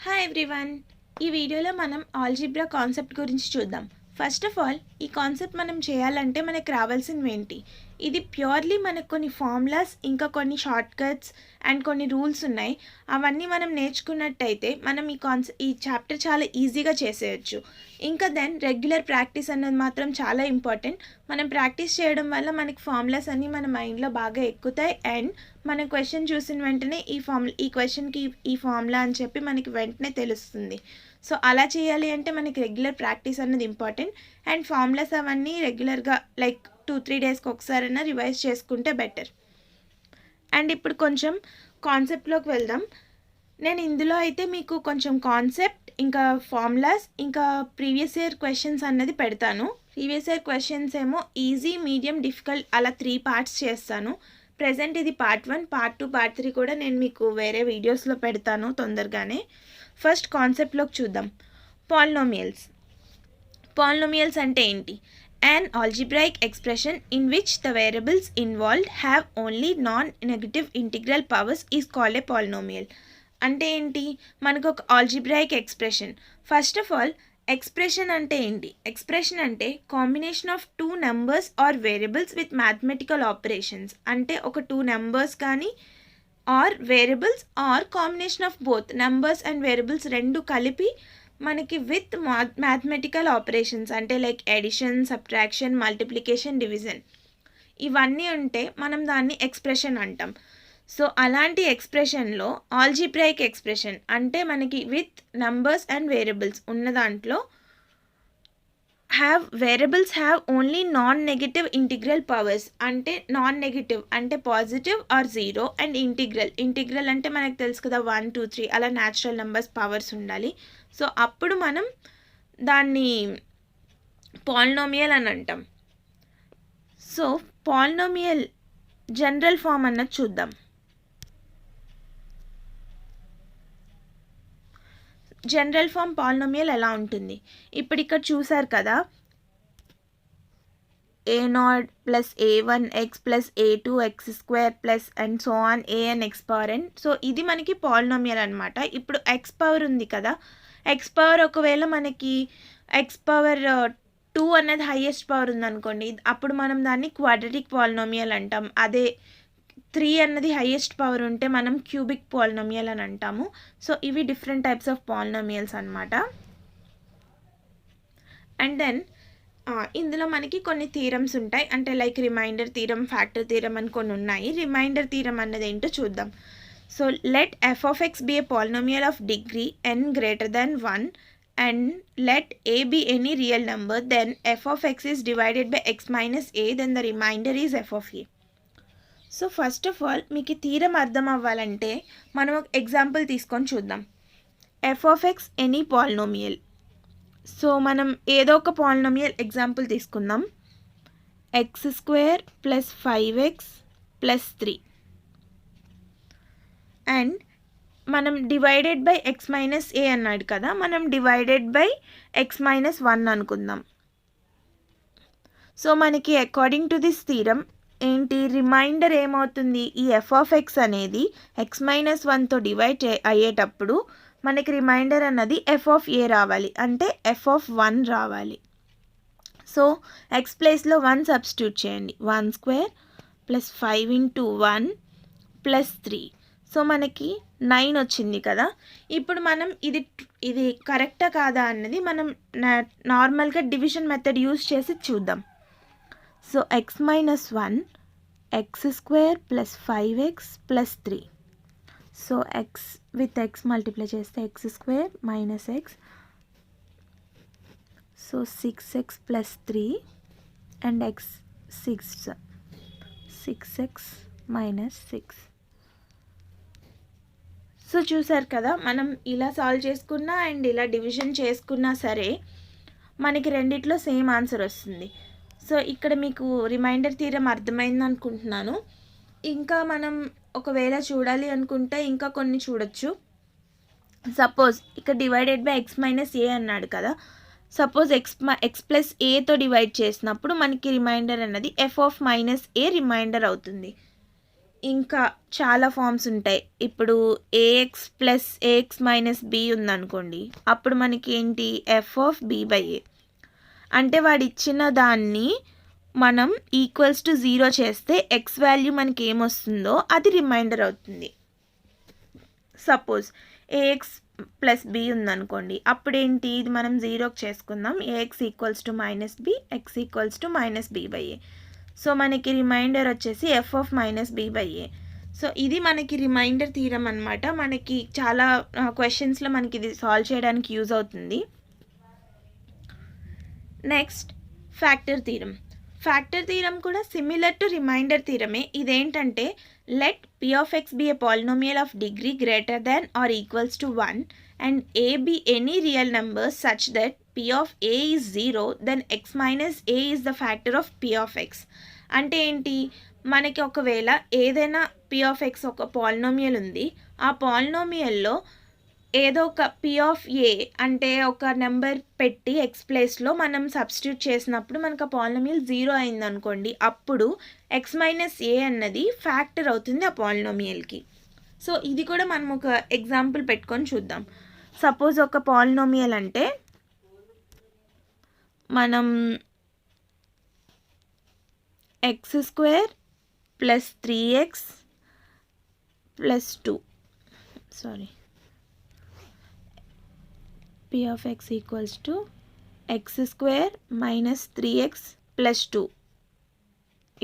Hi everyone. ఈ వీడియోలో మనం ఆల్జీబ్రా కాన్సెప్ట్ గురించి చూద్దాం. ఫస్ట్ ఆఫ్ ఆల్ ఈ కాన్సెప్ట్ మనం చేయాలంటే మనకు రావాల్సినవి ఏంటి? ఇది ప్యూర్లీ మనకు కొన్ని ఫార్ములాస్, ఇంకా కొన్ని షార్ట్ కట్స్ అండ్ కొన్ని రూల్స్ ఉన్నాయి. అవన్నీ మనం నేర్చుకున్నట్టయితే మనం ఈ చాప్టర్ చాలా ఈజీగా చేసేయచ్చు. ఇంకా దెన్ రెగ్యులర్ ప్రాక్టీస్ అన్నది మాత్రం చాలా ఇంపార్టెంట్. మనం ప్రాక్టీస్ చేయడం వల్ల మనకి ఫార్ములాస్ అన్నీ మన మైండ్లో బాగా ఎక్కుతాయి అండ్ మన క్వశ్చన్ చూసిన వెంటనే ఈ క్వశ్చన్కి ఈ ఫార్ములా అని చెప్పి మనకి వెంటనే తెలుస్తుంది. సో అలా చేయాలి అంటే మనకి రెగ్యులర్ ప్రాక్టీస్ అన్నది ఇంపార్టెంట్ అండ్ ఫార్ములాస్ అవన్నీ రెగ్యులర్గా లైక్ 2-3 డేస్కి ఒకసారైనా రివైజ్ చేసుకుంటే బెటర్. అండ్ ఇప్పుడు కొంచెం కాన్సెప్ట్లోకి వెళ్దాం. నేను ఇందులో అయితే మీకు కొంచెం కాన్సెప్ట్, ఇంకా ఫార్ములాస్, ఇంకా ప్రీవియస్ ఇయర్ క్వశ్చన్స్ అన్నది పెడతాను. ప్రీవియస్ ఇయర్ క్వశ్చన్స్ ఏమో ఈజీ, మీడియం, డిఫికల్ట్ అలా 3 పార్ట్స్ చేస్తాను. ప్రెజెంట్ ఇది పార్ట్ 1, పార్ట్ 2, పార్ట్ 3 కూడా నేను మీకు వేరే వీడియోస్లో పెడతాను తొందరగానే. ఫస్ట్ కాన్సెప్ట్లోకి చూద్దాం. పాలినోమియల్స్ అంటే ఏంటి? An algebraic expression in which the variables involved have only non-negative integral powers is called a polynomial. అంటే ఏంటి? మనకు ఒక algebraic expression. First of all expression అంటే ఏంటి? ఎక్స్ప్రెషన్ అంటే combination of 2 numbers or variables with mathematical operations. అంటే ఒక 2 numbers కానీ or variables or combination of both numbers and variables రెండు కలిపి మనకి విత్ మ్యాథమెటికల్ ఆపరేషన్స్ అంటే like addition, subtraction, multiplication, division ఇవన్నీ ఉంటే మనం దాన్ని ఎక్స్ప్రెషన్ అంటాం. సో అలాంటి ఎక్స్ప్రెషన్లో ఆల్జీబ్రాయిక్ ఎక్స్ప్రెషన్ అంటే మనకి విత్ నెంబర్స్ అండ్ వేరియబుల్స్ ఉన్న దాంట్లో variables have only non negative integral powers. అంటే నాన్ నెగటివ్ అంటే పాజిటివ్ ఆర్ 0 అండ్ ఇంటిగ్రల్ అంటే మనకు తెలుసు కదా 1, 2, 3 అలా న్యాచురల్ నెంబర్స్ పవర్స్ ఉండాలి. సో అప్పుడు మనం దాన్ని పాలినోమియల్ అని అంటాం. సో పాలినోమియల్ జనరల్ ఫామ్ అన్నది చూద్దాం. జనరల్ ఫామ్ పాలినోమియల్ ఎలా ఉంటుంది? ఇప్పుడు ఇక్కడ చూసారు కదా, a0 plus a1x plus a2x² plus and so on an x power n. So ఇది మనకి పాలినోమియల్ అనమాట. ఇప్పుడు x పవర్ ఉంది కదా, x పవర్ ఒకవేళ మనకి x పవర్ 2 అనేది హైయెస్ట్ పవర్ ఉందనుకోండి, అప్పుడు మనం దాన్ని క్వాడ్రటిక్ పాలినోమియల్ అంటాం. అదే 3 అన్నది హైయెస్ట్ పవర్ ఉంటే మనం క్యూబిక్ పాలినోమియల్ అని అంటాము. సో ఇవి డిఫరెంట్ టైప్స్ ఆఫ్ పాలినోమియల్స్ అనమాట. అండ్ దెన్ ఇందులో మనకి కొన్ని థీరమ్స్ ఉంటాయి. అంటే like remainder theorem, factor theorem అని కొన్ని ఉన్నాయి. రిమైండర్ థీరం అన్నది ఏంటో చూద్దాం. So let f of x be a polynomial of degree n greater than 1 and let a be any real number, then f of x is divided by x minus a, then the remainder is f of a. So first of all మీకు theorem అర్థం అవ్వాలంటే మనం ఒక example తీసుకొని చూద్దాం. f of x any polynomial. So మనం ఏదో ఒక పాలినోమియల్ ఎగ్జాంపుల్ తీసుకుందాం. x² plus 5x plus 3 and మనం divided by x minus a అన్నాడు కదా, మనం డివైడెడ్ బై x మైనస్ 1 అనుకుందాం. సో మనకి అకార్డింగ్ టు దిస్ థీరం ఏంటి, రిమైండర్ ఏమవుతుంది, ఈ f of x అనేది x మైనస్ 1తో డివైడ్ అయ్యేటప్పుడు మనకి రిమైండర్ అన్నది f of a రావాలి, అంటే f of 1 రావాలి. సో x ప్లేస్లో 1 సబ్స్టిట్యూట్ చేయండి. 1² ప్లస్ 5 ఇంటూ 1 ప్లస్ 3. సో మనకి 9 వచ్చింది కదా. ఇప్పుడు మనం ఇది కరెక్టా కాదా అన్నది మనం నార్మల్గా డివిజన్ మెథడ్ యూజ్ చేసి చూద్దాం. So x minus 1 x² plus 5x plus 3. So x with x multiply చేస్తే x² minus x. So 6x plus 3 and x 6x minus 6. So చూసారు కదా, మనం ఇలా సాల్వ్ చేసుకున్నా అండ్ ఇలా డివిజన్ చేసుకున్నా సరే మనకి రెండిట్లో సేమ్ ఆన్సర్ వస్తుంది. సో ఇక్కడ మీకు రిమైండర్ థీరం అర్థమైంది అనుకుంటున్నాను. ఇంకా మనం ఒకవేళ చూడాలి అనుకుంటే ఇంకా కొన్ని చూడొచ్చు. సపోజ్ ఇక్కడ divided by x minus a అన్నాడు కదా. సపోజ్ x ప్లస్ aతో డివైడ్ చేసినప్పుడు మనకి రిమైండర్ అన్నది f of minus a remainder అవుతుంది. ఇంకా చాలా ఫార్మ్స్ ఉంటాయి. ఇప్పుడు a x plus a x minus b ఉందనుకోండి, అప్పుడు మనకి ఏంటి f of b by a. అంటే వాడు ఇచ్చిన దాన్ని మనం ఈక్వల్స్ టు 0 చేస్తే ఎక్స్ వాల్యూ మనకి ఏమొస్తుందో అది రిమైండర్ అవుతుంది. సపోజ్ ఏఎక్స్ ప్లస్ బి ఉందనుకోండి, అప్పుడు ఏంటి ఇది మనం 0కి చేసుకుందాం. A x equals to minus b, x equals to minus b by a. So మనకి రిమైండర్ వచ్చేసి f of minus b by a. So ఇది మనకి రిమైండర్ థీరం అనమాట. మనకి చాలా క్వశ్చన్స్లో మనకి ఇది సాల్వ్ చేయడానికి యూజ్ అవుతుంది. Next factor theorem. Factor theorem కూడా సిమిలర్ టు రిమైండర్ థీరమే. ఇదేంటంటే let p of x be a polynomial of degree greater than or equals to 1 and a be any real number such that p of a is 0, then x minus a is the factor of p of x. అంటే ఏంటి, మనకి ఒకవేళ ఏదైనా p of x ఒక polynomial ఉంది, ఆ పాలినోమియల్లో ఏదో ఒక p of a అంటే ఒక నెంబర్ పెట్టి x ప్లేస్లో మనం సబ్స్టిట్యూట్ చేసినప్పుడు మనకు ఆ పాలినోమియల్ 0 అయింది అనుకోండి, అప్పుడు x మైనస్ a అన్నది ఫ్యాక్టర్ అవుతుంది ఆ పాలినోమియల్కి. సో ఇది కూడా మనం ఒక ఎగ్జాంపుల్ పెట్టుకొని చూద్దాం. సపోజ్ ఒక పాలినోమియల్ అంటే మనం x² plus 3x plus 2 p of x equals to x² minus 3x plus 2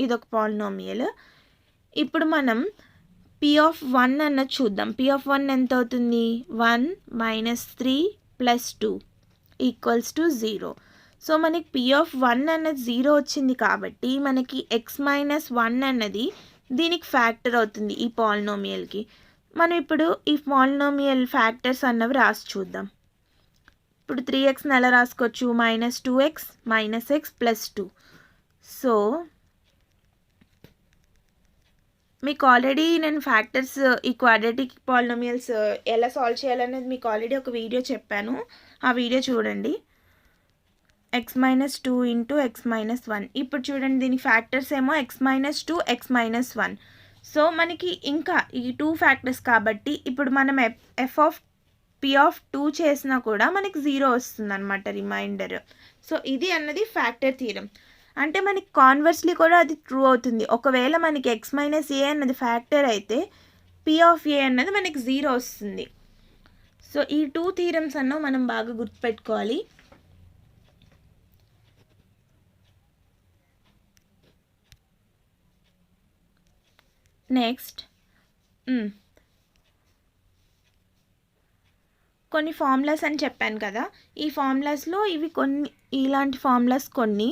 ఇదొక పాలినోమియల్. ఇప్పుడు మనం p of 1 అన్నది చూద్దాం. p of 1 ఎంత అవుతుంది, 1 minus 3 plus 2 equals to 0. So మనకి p of 1 అన్నది 0 వచ్చింది కాబట్టి మనకి x మైనస్ 1 అన్నది దీనికి ఫ్యాక్టర్ అవుతుంది ఈ పాలినోమియల్కి. మనం ఇప్పుడు ఈ పాలినోమియల్ ఫ్యాక్టర్స్ అన్నవి రాసి చూద్దాం. ఇప్పుడు 3xని ఎలా రాసుకోవచ్చు, minus 2x minus x plus 2. So మీకు ఆల్రెడీ నేను ఫ్యాక్టర్స్ ఈ క్వాడ్రాటిక్ పాలినోమియల్స్ ఎలా సాల్వ్ చేయాలనేది మీకు ఆల్రెడీ ఒక వీడియో చెప్పాను, ఆ వీడియో చూడండి. x minus 2 into X minus 1. ఇప్పుడు చూడండి దీని ఫ్యాక్టర్స్ ఏమో x minus 2 X minus 1. So మనకి ఇంకా ఈ 2 ఫ్యాక్టర్స్ కాబట్టి ఇప్పుడు మనం ఎఫ్ ఆఫ్ p ఆఫ్ 2 చేసినా కూడా మనకి 0 వస్తుంది అనమాట రిమైండర్. సో ఇది అన్నది ఫ్యాక్టర్ థీరం. అంటే మనకి కాన్వర్స్లీ కూడా అది ట్రూ అవుతుంది. ఒకవేళ మనకి x మైనస్ ఏ అన్నది ఫ్యాక్టర్ అయితే p ఆఫ్ ఏ అన్నది మనకి 0 వస్తుంది. సో ఈ 2 థీరమ్స్ అన్న మనం బాగా గుర్తుపెట్టుకోవాలి. నెక్స్ట్ కొన్ని ఫార్ములాస్ అని చెప్పాను కదా, ఈ ఫార్ములాస్లో ఇవి కొన్ని ఇలాంటి ఫార్ములాస్ కొన్ని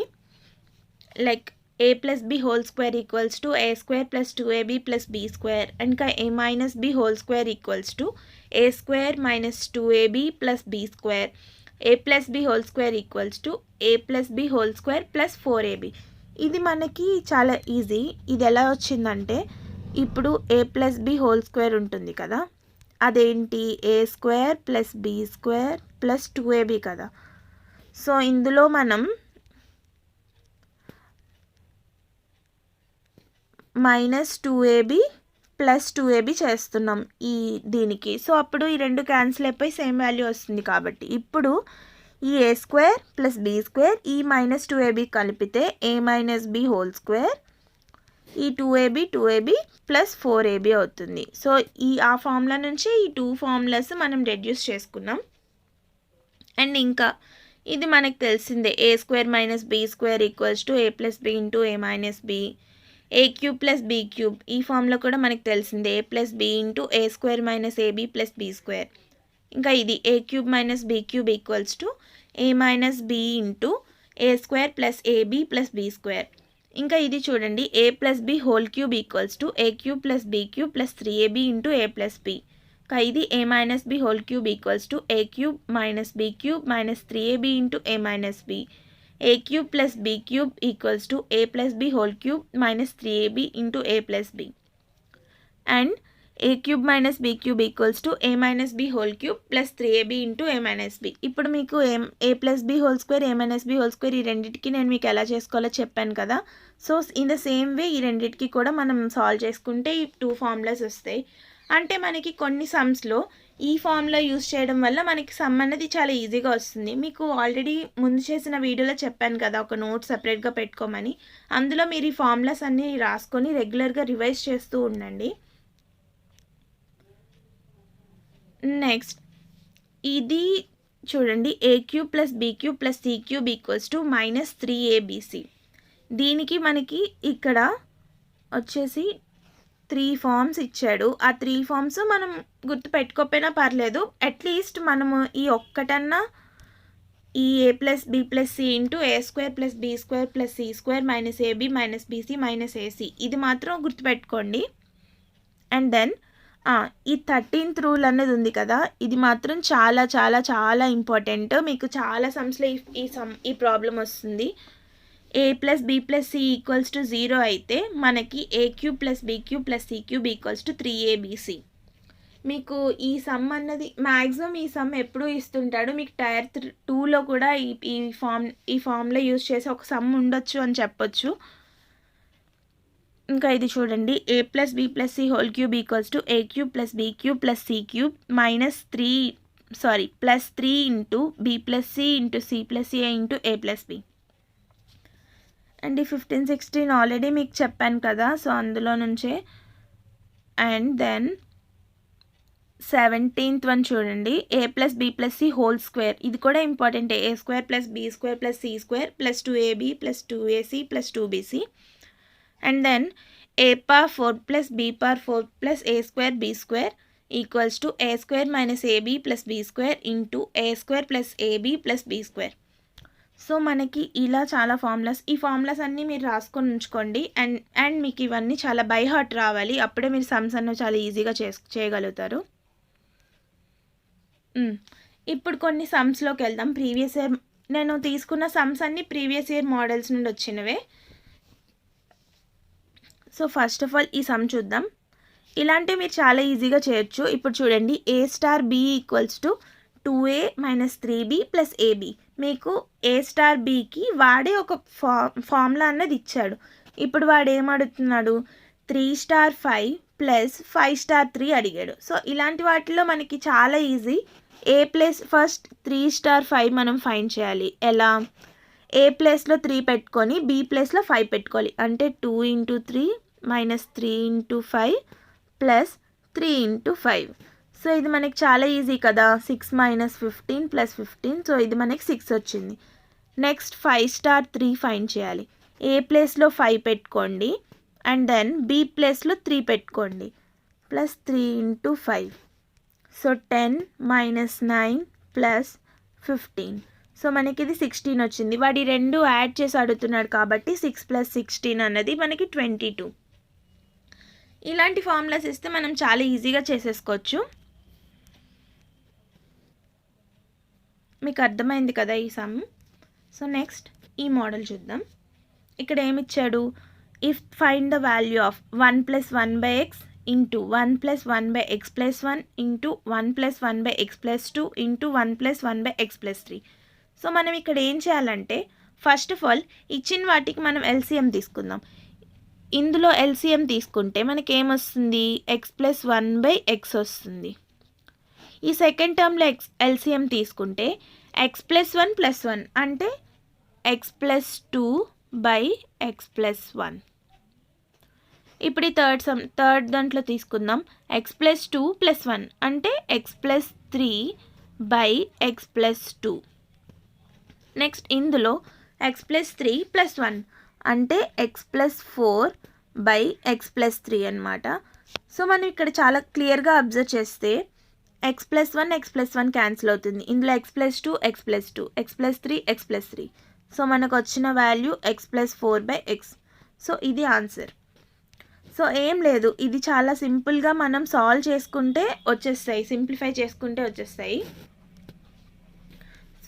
like a plus b whole square equals to a² plus 2ab plus b², ఇంకా a minus b whole square equals to a² minus 2ab plus b², a plus b whole square equals to a plus b whole square plus 4ab. ఇది మనకి చాలా easy. ఇది ఎలా వచ్చిందంటే ఇప్పుడు a plus b whole square ఉంటుంది కదా, అదేంటి a² plus b² plus 2ab కదా. సో ఇందులో మనం మైనస్ 2ab ప్లస్ 2ab చేస్తున్నాం ఈ దీనికి. సో అప్పుడు ఈ రెండు క్యాన్సిల్ అయిపోయి సేమ్ వాల్యూ వస్తుంది కాబట్టి ఇప్పుడు ఈ a² ప్లస్ b² ఈ మైనస్ 2ab కలిపితే a minus b whole square, ఈ 2ab ప్లస్ 4ab అవుతుంది. సో ఆ ఫార్ములా నుంచి ఈ 2 ఫార్ములాస్ మనం రెడ్యూస్ చేసుకున్నాం. అండ్ ఇంకా ఇది మనకు తెలిసిందే, a² minus b² equals to a plus b into a minus b, a³ plus b³ ఈ ఫార్ములా కూడా మనకు తెలిసిందే, a plus b into a² minus ab plus b². ఇంకా ఇది a³ minus b³ equals to a minus b into a² plus ab plus b². ఇంకా ఇది చూడండి, a plus b whole cube equals to a³ plus b³ plus 3ab into a plus b. ఇంకా ఇది a minus b whole cube equals to a³ minus b³ minus 3ab into a minus b. a³ plus b³ equals to a plus b whole cube minus 3ab into a plus b. And a cube minus b cube equals to a minus b whole cube plus 3ab into a minus b. ఇప్పుడు మీకు a plus b whole square, a minus b whole square ఈ రెండింటికి నేను మీకు ఎలా చేసుకోవాలో చెప్పాను కదా. సో ఇన్ ద సేమ్ వే ఈ రెండింటికి కూడా మనం సాల్వ్ చేసుకుంటే ఈ 2 ఫార్ములాస్ వస్తాయి. అంటే మనకి కొన్ని సమ్స్లో ఈ ఫార్ములా యూస్ చేయడం వల్ల మనకి సమ్ అనేది చాలా ఈజీగా వస్తుంది. మీకు ఆల్రెడీ ముందు చేసిన వీడియోలో చెప్పాను కదా ఒక నోట్ సపరేట్గా పెట్టుకోమని. అందులో మీరు ఈ ఫార్ములాస్ అన్నీ రాసుకొని రెగ్యులర్గా రివైజ్ చేస్తూ ఉండండి. నెక్స్ట్ ఇది చూడండి, A cube plus B cube plus C cube equals to minus 3abc. దీనికి మనకి ఇక్కడ వచ్చేసి 3 ఫార్మ్స్ ఇచ్చాడు. ఆ 3 ఫార్మ్స్ మనం గుర్తు పెట్టుకోకపోయినా పర్లేదు. అట్లీస్ట్ మనము ఈ ఒక్కటన్నా ఈ A plus B plus C into A square plus B square plus C square minus A B minus B C minus A C ఇది మాత్రం గుర్తుపెట్టుకోండి. అండ్ దెన్ ఈ 13th రూల్ అనేది ఉంది కదా, ఇది మాత్రం చాలా చాలా చాలా ఇంపార్టెంట్. మీకు చాలా సమ్స్లో ఈ ప్రాబ్లం వస్తుంది. A plus B plus C equals to 0 అయితే మనకి A cube plus B cube plus C cube equals to 3abc. మీకు ఈ సమ్ అన్నది మ్యాక్సిమం ఈ సమ్ ఎప్పుడూ ఇస్తుంటాడు. మీకు టైర్ 2లో కూడా ఈ ఫామ్లో యూజ్ చేసి ఒక సమ్ ఉండొచ్చు అని చెప్పొచ్చు. ఇంకా ఇది చూడండి, A plus B plus C whole cube equals to A cube plus B cube plus C cube plus 3 into B plus C into C plus A into A plus B. And ఈ 15, 16 already మీకు చెప్పాను కదా, so అందులో నుంచే. And then 17th one చూడండి, A plus B plus C whole square. ఇది కూడా ఇంపార్టెంటే. A square plus B square plus C square plus 2ab plus 2ac plus 2bc. And then A power 4 plus B power 4 plus A square B square equals to A square minus A B plus B square into A square plus A B plus B square. So మనకి ఇలా చాలా formulas, ఈ formulas అన్నీ మీరు రాసుకొని ఉంచుకోండి. And మీకు ఇవన్నీ చాలా బై హార్ట్ రావాలి. అప్పుడే మీరు సమ్స్ అన్నీ చాలా ఈజీగా చేయగలుగుతారు. ఇప్పుడు కొన్ని సమ్స్లోకి వెళ్దాం. ప్రీవియస్ ఇయర్ నేను తీసుకున్న సమ్స్ అన్నీ ప్రీవియస్ ఇయర్ మోడల్స్ నుండి వచ్చినవే. సో ఫస్ట్ ఆఫ్ ఆల్ ఈ సమ్ చూద్దాం. ఇలాంటివి మీరు చాలా ఈజీగా చేయొచ్చు. ఇప్పుడు చూడండి, A star B equals to 2a minus 3b plus A B. మీకు ఏ స్టార్ బీకి వాడే ఒక ఫార్ములా అన్నది ఇచ్చాడు. ఇప్పుడు వాడు ఏమడుగుతున్నాడు, 3 స్టార్ 5 ప్లస్ 5 స్టార్ 3 అడిగాడు. సో ఇలాంటి వాటిలో మనకి చాలా ఈజీ. ఏ ప్లస్ ఫస్ట్ 3 స్టార్ 5 మనం ఫైండ్ చేయాలి. ఎలా? ఏ ప్లేస్లో 3 పెట్టుకొని బీ ప్లేస్లో 5 పెట్టుకోవాలి. అంటే 2 into 3 minus 3 into 5 plus 3 into 5. So ఇది మనకి చాలా ఈజీ కదా. 6 మైనస్ 15 ప్లస్ 15. సో ఇది మనకి 6 వచ్చింది. నెక్స్ట్ 5 స్టార్ 3 ఫైండ్ చేయాలి. ఏ ప్లేస్లో 5 పెట్టుకోండి అండ్ దెన్ బీ ప్లేస్లో 3 పెట్టుకోండి plus 3 into 5. So 10 minus 9 plus 15. So మనకి ఇది 16 వచ్చింది. వాడి రెండు యాడ్ చేసి అడుగుతున్నాడు కాబట్టి 6 ప్లస్ 16 అన్నది మనకి 22. ఇలాంటి ఫార్ములాస్ ఇస్తే మనం చాలా ఈజీగా చేసేసుకోవచ్చు. మీకు అర్థమైంది కదా ఈ సమ్. సో నెక్స్ట్ ఈ మోడల్ చూద్దాం. ఇక్కడ ఏమిచ్చాడు, if find the value of 1 plus 1 by X into 1 plus 1 by X plus 1 into 1 plus 1 by X plus 2 into 1 plus 1 by X plus 3. So మనం ఇక్కడ ఏం చేయాలంటే ఫస్ట్ ఆఫ్ ఆల్ ఇచ్చిన వాటికి మనం ఎల్సిఎం తీసుకుందాం. ఇందులో ఎల్సిఎం తీసుకుంటే మనకి ఏమొస్తుంది, ఎక్స్ ప్లస్ 1 బై ఎక్స్ వస్తుంది. ఈ సెకండ్ టర్మ్లో ఎల్సిఎం తీసుకుంటే ఎక్స్ ప్లస్ 1 ప్లస్ 1 అంటే X plus 2 by X plus 1. ఇప్పుడు ఈ థర్డ్ దాంట్లో తీసుకుందాం. ఎక్స్ ప్లస్ 2 ప్లస్ 1 అంటే X plus 3 by X plus 2. Next ఇందులో ఎక్స్ ప్లస్ 3 ప్లస్ 1 అంటే X plus 4 by X plus 3 అనమాట. సో మనం ఇక్కడ చాలా క్లియర్గా అబ్జర్వ్ చేస్తే ఎక్స్ ప్లస్ 1 క్యాన్సిల్ అవుతుంది. ఇందులో X plus 2 X plus 2 X plus 3 X plus 3. So మనకు వచ్చిన value X plus 4 by x. So ఇది ఆన్సర్. సో ఏం లేదు, ఇది చాలా సింపుల్గా మనం సాల్వ్ చేసుకుంటే వచ్చేస్తాయి, సింప్లిఫై చేసుకుంటే వచ్చేస్తాయి.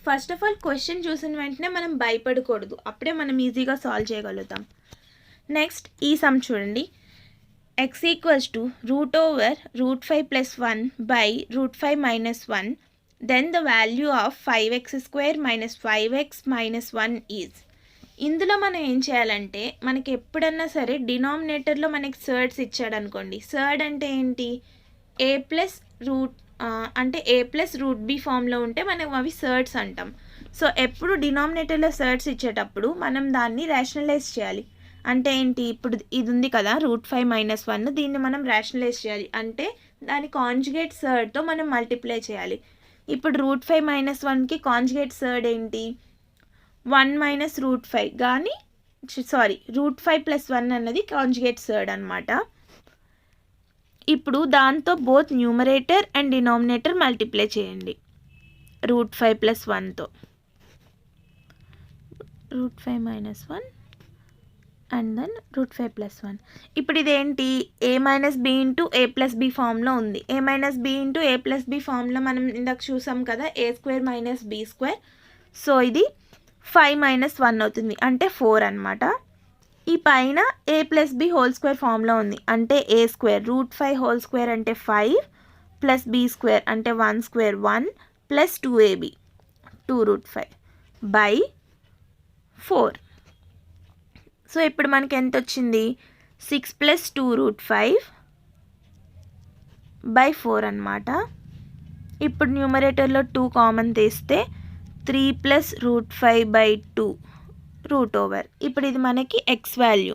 ఫస్ట్ ఆఫ్ ఆల్ క్వశ్చన్ చూసిన వెంటనే మనం భయపడకూడదు, అప్పుడే మనం ఈజీగా సాల్వ్ చేయగలుగుతాం. నెక్స్ట్ ఈ సమ్ చూడండి, x equals to root over root 5 plus 1 by root 5 minus 1, then the value of 5x square minus 5x minus 1 is. ఇందులో మనం ఏం చేయాలంటే మనకి ఎప్పుడన్నా సరే డినామినేటర్లో మనకి సర్డ్స్ ఇచ్చాడు అనుకోండి. సర్డ్ అంటే ఏంటి? ఏ ప్లస్ రూట్ అంటే ఏ ప్లస్ రూట్ బి ఫామ్లో ఉంటే మనం అవి సర్డ్స్ అంటాం. సో ఎప్పుడు డినామినేటర్లో సర్డ్స్ ఇచ్చేటప్పుడు మనం దాన్ని రేషనలైజ్ చేయాలి. అంటే ఏంటి? ఇప్పుడు ఇది ఉంది కదా రూట్ 5 మైనస్ 1, దీన్ని మనం రేషనలైజ్ చేయాలి. అంటే దాని కాంజుగేట్ సర్డ్తో మనం మల్టిప్లై చేయాలి. ఇప్పుడు రూట్ 5 మైనస్ 1కి కాంజుగేట్ సర్డ్ ఏంటి? 1 మైనస్ రూట్ 5, కానీ రూట్ 5 ప్లస్ 1 అన్నది కాంజుగేట్ సర్డ్ అనమాట. ఇప్పుడు దాంతో both numerator and denominator multiply చేయండి రూట్ 5 ప్లస్ 1తో. Root 5 minus 1 and then root 5 plus 1. ఇప్పుడు ఇదేంటి? A minus B into A plus B ఫామ్లో ఉంది. A minus B into A plus B ఫామ్లో మనం ఇందాక చూసాం కదా, A square minus B square. So ఇది 5 మైనస్ 1 అవుతుంది, అంటే 4 అనమాట. ఈ పైన a plus b whole square ఫామ్లో ఉంది, అంటే ఏ స్క్వేర్. రూట్ 5 హోల్ స్క్వేర్ అంటే 5 ప్లస్ బి స్క్వేర్ అంటే 1 square 1 plus 2ab 2 root 5 by 4. So ఇప్పుడు మనకి ఎంత వచ్చింది? 6 ప్లస్ 2 రూట్ 5 బై 4 అనమాట. ఇప్పుడు న్యూమరేటర్లో 2 కామన్ తీస్తే 3 plus root 5 by 2 root over. ఇప్పుడు ఇది మనకి ఎక్స్ వాల్యూ.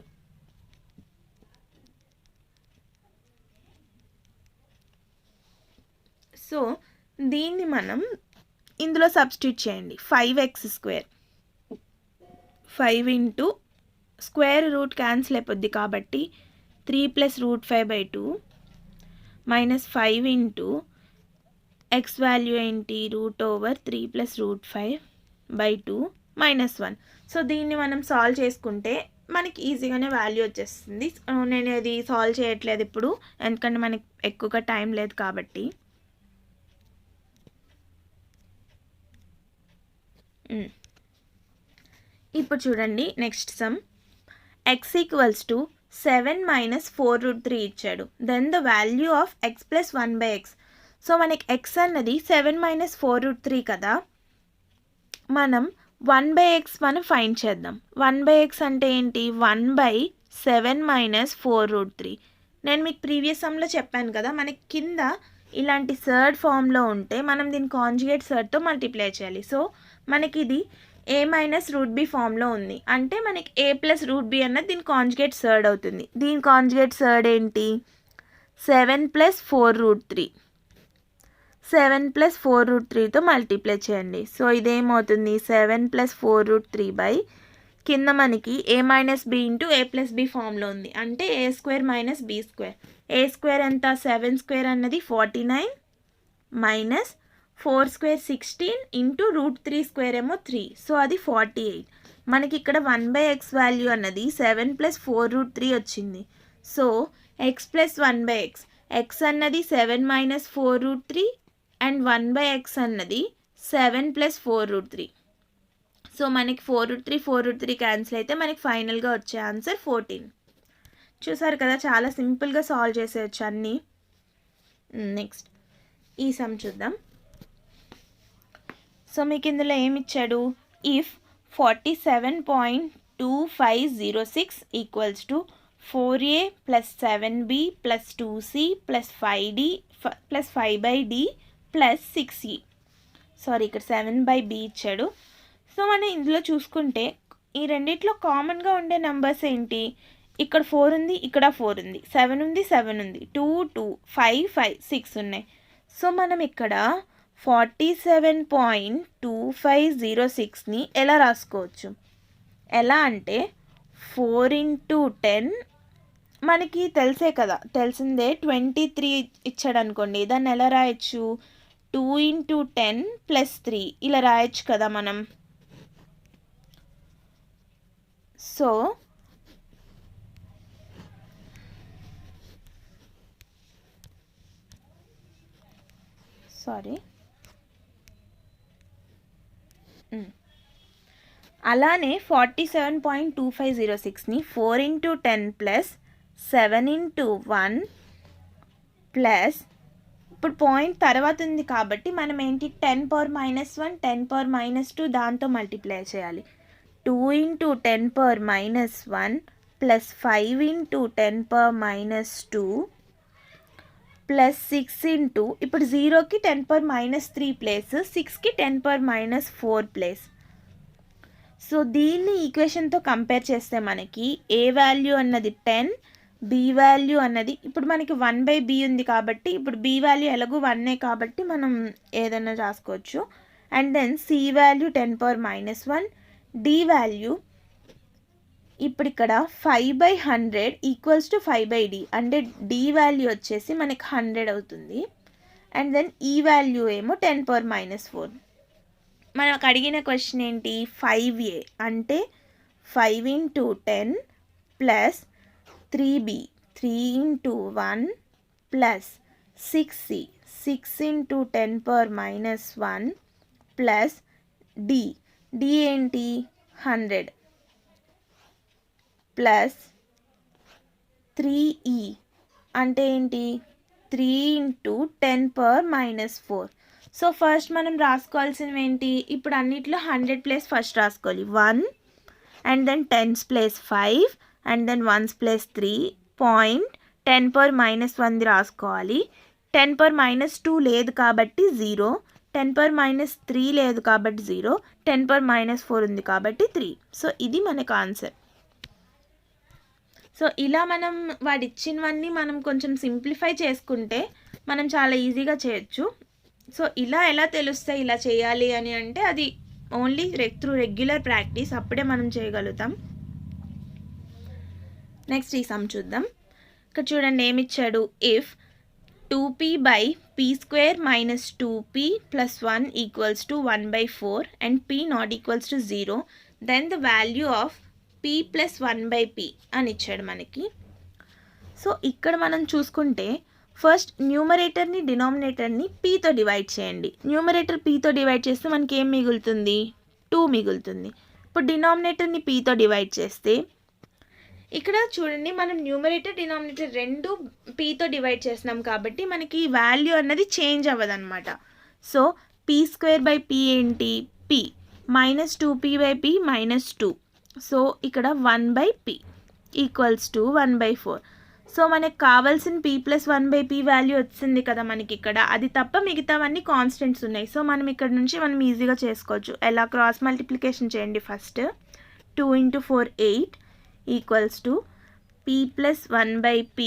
సో దీన్ని మనం ఇందులో సబ్స్టిట్యూట్ చేయండి. 5x square 5 into square root cancel అయిపోద్ది కాబట్టి 3 plus root 5 by 2 minus 5 into X value ఏంటి? Root over 3 plus root 5 by 2 minus 1. So దీన్ని మనం సాల్వ్ చేసుకుంటే మనకి ఈజీగానే వాల్యూ వచ్చేస్తుంది. నేను ఇది సాల్వ్ చేయట్లేదు ఇప్పుడు, ఎందుకంటే మనకి ఎక్కువగా టైం లేదు కాబట్టి. ఇప్పుడు చూడండి next sum. x equals to 7 minus 4 root 3 ఇచ్చాడు. Then the value of x plus 1 by x. So మనకి x అన్నది 7 మైనస్ 4 రూట్ 3 కదా, మనం 1 బై ఎక్స్ మనం ఫైండ్ చేద్దాం. 1 బై ఎక్స్ అంటే ఏంటి? 1 బై 7 మైనస్ 4 రూట్ 3. నేను మీకు ప్రీవియస్ సమ్లో చెప్పాను కదా, మనకి కింద ఇలాంటి సర్డ్ ఫామ్లో ఉంటే మనం దీన్ని కాంజుగేట్ సర్డ్తో మల్టిప్లై చేయాలి. సో మనకి ఇది ఏ మైనస్ రూట్ బి ఫామ్లో ఉంది, అంటే మనకి ఏ ప్లస్ రూట్ బి అన్నది దీని కాంజుగేట్ సర్డ్ అవుతుంది. దీని కాంజుగేట్ సర్డ్ ఏంటి? 7 ప్లస్ 4 రూట్ 3. 7 ప్లస్ 4 రూట్ 3తో మల్టిప్లై చేయండి. సో ఇదేమవుతుంది? 7 ప్లస్ 4 రూట్ 3 బై కింద మనకి A minus B into A plus B ఫామ్లో ఉంది, అంటే ఏ square minus B square. A square ఎంత? 7 స్క్వేర్ అన్నది 49 minus 4 square 16 into root 3 square ఏమో 3, సో అది 48. మనకి ఇక్కడ 1 బై ఎక్స్ వాల్యూ అన్నది 7 ప్లస్ 4 రూట్ 3 వచ్చింది. So x plus 1 by x, x అన్నది 7 minus 4 root 3 and 1 by x అన్నది 7 ప్లస్ 4 రూట్ 3. సో మనకి 4 రూట్ 3 క్యాన్సిల్ అయితే మనకి ఫైనల్గా వచ్చే ఆన్సర్ 14. చూసారు కదా, చాలా సింపుల్గా సాల్వ్ చేసేయచ్చు అన్నీ. నెక్స్ట్ ఈ సమ్ చూద్దాం. సో మీకు ఇందులో ఏమి ఇచ్చాడు? If 47.2506 equals to 4a plus 7b plus 2c plus 5d plus 5/d plus 6e. ఇక్కడ 7/b ఇచ్చాడు. సో మనం ఇందులో చూసుకుంటే ఈ రెండిట్లో కామన్గా ఉండే నెంబర్స్ ఏంటి? ఇక్కడ 4 ఉంది, ఇక్కడ 4 ఉంది, 7 ఉంది, 7 ఉంది, 2 2 5 5 6 ఉన్నాయి. సో మనం ఇక్కడ 47.2506ని ఎలా రాసుకోవచ్చు? ఎలా అంటే 4 ఇంటూ 10 మనకి తెలిసిందే 23 ఇచ్చాడు అనుకోండి, దాన్ని ఎలా రాయొచ్చు? 2 ఇంటూ 10 ప్లస్ 3 ఇలా రాయొచ్చు కదా మనం. సో అలానే 47.2506ని 4 ఇంటూ 10 ప్లస్ 7 into 1 ప్లస్ ఇప్పుడు పాయింట్ తర్వాత ఉంది కాబట్టి మనం ఏంటి 10 power minus 1 10 power minus 2 దాంతో మల్టిప్లై చేయాలి. 2 into 10 power minus 1 plus 5 into 10 power minus 2 plus 6 into ఇప్పుడు 0కి 10 power minus 3 ప్లేస్ 6కి 10 power minus 4 ప్లేస్. సో దీన్ని ఈక్వేషన్తో కంపేర్ చేస్తే మనకి ఏ వాల్యూ అన్నది 10, బి వాల్యూ అన్నది ఇప్పుడు మనకి 1/b ఉంది కాబట్టి ఇప్పుడు బి వాల్యూ ఎలాగూ 1 కాబట్టి మనం ఏదైనా రాసుకోవచ్చు. And then c value 10 power minus 1, d value ఇప్పుడు ఇక్కడ 5/100 ఈక్వల్స్ టు 5/d అంటే డి వాల్యూ వచ్చేసి మనకి 100 అవుతుంది. అండ్ దెన్ ఈ వాల్యూ ఏమో 10 power minus 4. మనకు అడిగిన క్వశ్చన్ ఏంటి 5a అంటే 5 into 10 plus 3b 3 into 1 plus 6c 6 into 10 power minus 1 plus d ఏంటి 100 ప్లస్ 3e అంటే ఏంటి 3 into 10 power minus 4. So first మనం రాసుకోవాల్సినవి ఏంటి ఇప్పుడు అన్నిట్లో 100 ప్లేస్ ఫస్ట్ రాసుకోవాలి 1 and then 10s place 5 and then 1s place 3 point 10 power minus 1ది రాసుకోవాలి. 10 power minus 2 లేదు కాబట్టి 0, 10 power minus 3 లేదు కాబట్టి 0, 10 power minus 4 ఉంది కాబట్టి 3. సో ఇది మనకు ఆన్సర్. సో ఇలా మనం వాడు ఇచ్చినవన్నీ మనం కొంచెం సింప్లిఫై చేసుకుంటే మనం చాలా ఈజీగా చేయొచ్చు. సో ఇలా ఎలా తెలుస్తాయి ఇలా చేయాలి అని అంటే అది ఓన్లీ త్రూ రెగ్యులర్ ప్రాక్టీస్ అప్పుడే మనం చేయగలుగుతాం. నెక్స్ట్ ఈ సమ్ చూద్దాం. ఇక్కడ చూడండి ఏమి ఇచ్చాడు if 2p/p² minus 2p plus 1 equals to 1/4 and p not equals to 0 then the value of p plus 1/p అని ఇచ్చాడు మనకి. సో ఇక్కడ మనం చూసుకుంటే ఫస్ట్ న్యూమరేటర్ని డినామినేటర్ని పీతో డివైడ్ చేయండి. న్యూమరేటర్ పీతో డివైడ్ చేస్తే మనకి ఏం మిగులుతుంది 2 మిగులుతుంది. ఇప్పుడు డినామినేటర్ని పీతో డివైడ్ చేస్తే ఇక్కడ చూడండి మనం న్యూమరేటర్ డినామినేటర్ రెండు పీతో డివైడ్ చేస్తున్నాం కాబట్టి మనకి వాల్యూ అన్నది చేంజ్ అవ్వదన్నమాట. సో p²/p ఏంటి p minus 2p/p minus 2. So ఇక్కడ 1/p ఈక్వల్స్ టు 1/4. సో మనకు కావాల్సిన p ప్లస్ 1/p వాల్యూ వచ్చింది కదా మనకి ఇక్కడ, అది తప్ప మిగతావన్నీ కాన్స్టెంట్స్ ఉన్నాయి. సో మనం ఇక్కడ నుంచి మనం ఈజీగా చేసుకోవచ్చు. ఎలా క్రాస్ మల్టిప్లికేషన్ చేయండి first 2 into 4 8 equals to p plus 1/p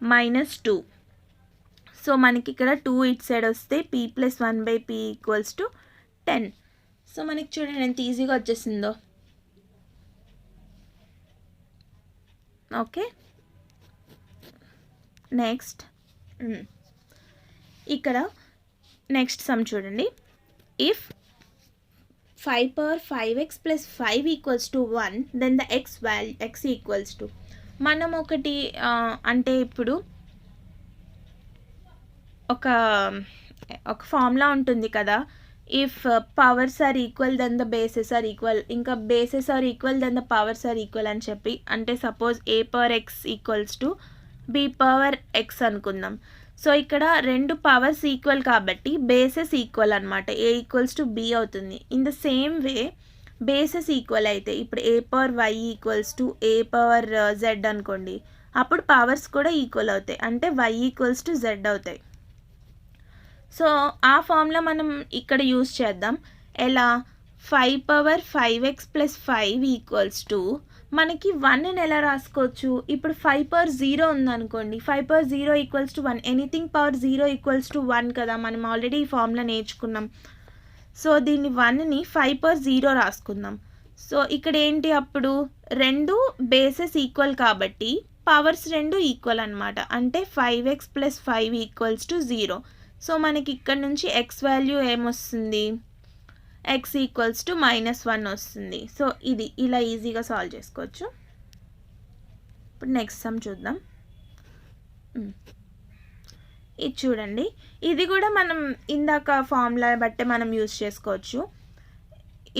minus 2. So మనకి ఇక్కడ 2 ఇట్ సైడ్ వస్తే p plus 1/p equals to 10. So మనకి చూడండి ఎంత ఈజీగా వచ్చేసిందో. ఓకే నెక్స్ట్ ఇక్కడ నెక్స్ట్ సమ్ చూడండి if 5/5x plus 5 equals to 1 then the x equals to మనం ఒకటి అంటే ఇప్పుడు ఒక ఫార్ములా ఉంటుంది కదా if powers are equal then the bases are equal, ఇంకా bases are equal then the powers are equal అని చెప్పి, అంటే suppose a/x equals to b/x అనుకుందాం. సో ఇక్కడ రెండు పవర్స్ ఈక్వల్ కాబట్టి బేసెస్ ఈక్వల్ అనమాట, a ఈక్వల్స్ టు b అవుతుంది. In the same way bases equal అయితే ఇప్పుడు a/y ఈక్వల్స్ టు a/z అనుకోండి, అప్పుడు పవర్స్ కూడా ఈక్వల్ అవుతాయి, అంటే y ఈక్వల్స్ టు z అవుతాయి. సో ఆ ఫార్ములా మనం ఇక్కడ యూజ్ చేద్దాం. ఎలా 5/5x plus 5 ఈక్వల్స్ టు మనకి 1ని ఎలా రాసుకోవచ్చు, ఇప్పుడు 5/0 ఉందనుకోండి, 5/0 equals to 1, anything power 0 equals to 1 కదా, మనం ఆల్రెడీ ఈ ఫార్ములా నేర్చుకున్నాం. సో దీన్ని 1ని 5/0 రాసుకుందాం. సో ఇక్కడ ఏంటి అప్పుడు రెండు బేసెస్ ఈక్వల్ కాబట్టి పవర్స్ రెండు ఈక్వల్ అనమాట, అంటే 5x plus 5 equals to 0. So మనకి ఇక్కడ నుంచి x వాల్యూ ఏమొస్తుంది x ఈక్వల్స్ టు -1 వస్తుంది. సో ఇది ఇలా ఈజీగా సాల్వ్ చేసుకోవచ్చు. ఇప్పుడు నెక్స్ట్ సమ్ చూద్దాం. ఇది చూడండి, ఇది కూడా మనం ఇందాక ఫార్ములా బట్టే మనం యూజ్ చేసుకోవచ్చు.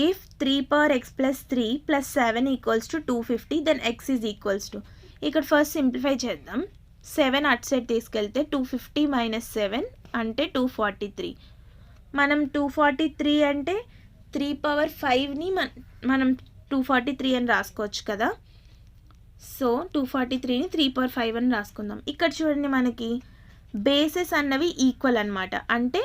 If 3/x plus 3 plus 7 equals to 250 then x is equals to, ఇక్కడ ఫస్ట్ సింప్లిఫై చేద్దాం. 7 అటు సైడ్ తీసుకెళ్తే 250 మైనస్ 7 అంటే 243. మనం 243 అంటే 3/5ని మనం 243 అని రాసుకోవచ్చు కదా. సో 243ని 3/5 అని రాసుకుందాం. ఇక్కడ చూడండి, మనకి బేసెస్ అన్నవి ఈక్వల్ అనమాట, అంటే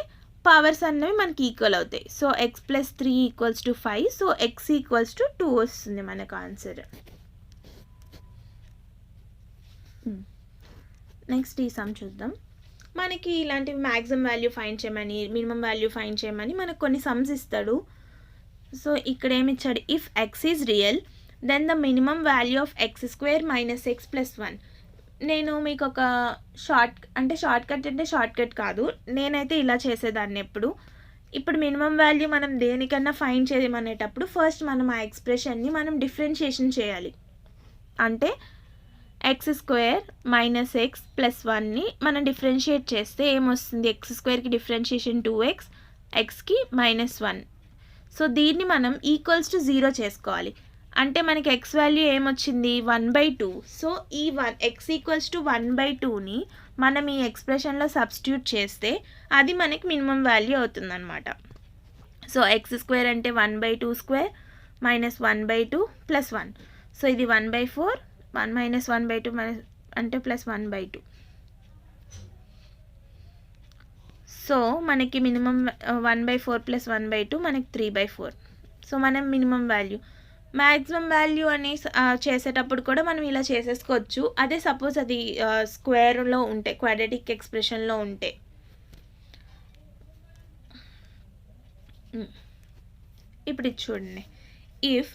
పవర్స్ అన్నవి మనకి ఈక్వల్ అవుతాయి. So x + 3 = 5. సో x = 2 వస్తుంది మనకు ఆన్సర్. నెక్స్ట్ ఈ సమ్ చూద్దాం. మనకి ఇలాంటివి మ్యాక్సిమం వాల్యూ ఫైండ్ చేయమని, మినిమం వాల్యూ ఫైండ్ చేయమని మనకు కొన్ని సమ్స్ ఇస్తాడు. సో ఇక్కడ ఏమి ఇచ్చాడు, if x is real then the minimum value of x² - x + 1. నేను మీకు ఒక షార్ట్ కట్ కాదు, నేనైతే ఇలా చేసేదాన్ని ఎప్పుడు. ఇప్పుడు మినిమం వాల్యూ మనం దేనికన్నా ఫైండ్ చేయమనేటప్పుడు ఫస్ట్ మనం ఆ ఎక్స్ప్రెషన్ని మనం డిఫరెన్షియేషన్ చేయాలి. అంటే x² - x + 1ని మనం డిఫరెన్షియేట్ చేస్తే ఏమొస్తుంది, x² డిఫరెన్షియేషన్ 2x, xకి -1. సో దీన్ని మనం =0 చేసుకోవాలి. అంటే మనకి x వాల్యూ ఏమొచ్చింది, 1/2. సో ఈ x = 1/2ని మనం ఈ ఎక్స్ప్రెషన్లో సబ్స్టిట్యూట్ చేస్తే అది మనకి మినిమం వాల్యూ అవుతుందన్నమాట. సో x² అంటే 1/2² -1/2 + 1. సో ఇది 1/4, 1 - 1/2 అంటే +1/2. సో మనకి మినిమం 1/4 + 1/2 మనకి 3/4. సో మనం మినిమం వాల్యూ, మ్యాక్సిమం వాల్యూ అని చేసేటప్పుడు కూడా మనం ఇలా చేసేసుకోవచ్చు. అదే సపోజ్ అది స్క్వేర్లో ఉంటే, క్వాడ్రాటిక్ ఎక్స్ప్రెషన్లో ఉంటే. ఇప్పుడు ఇది చూడండి, if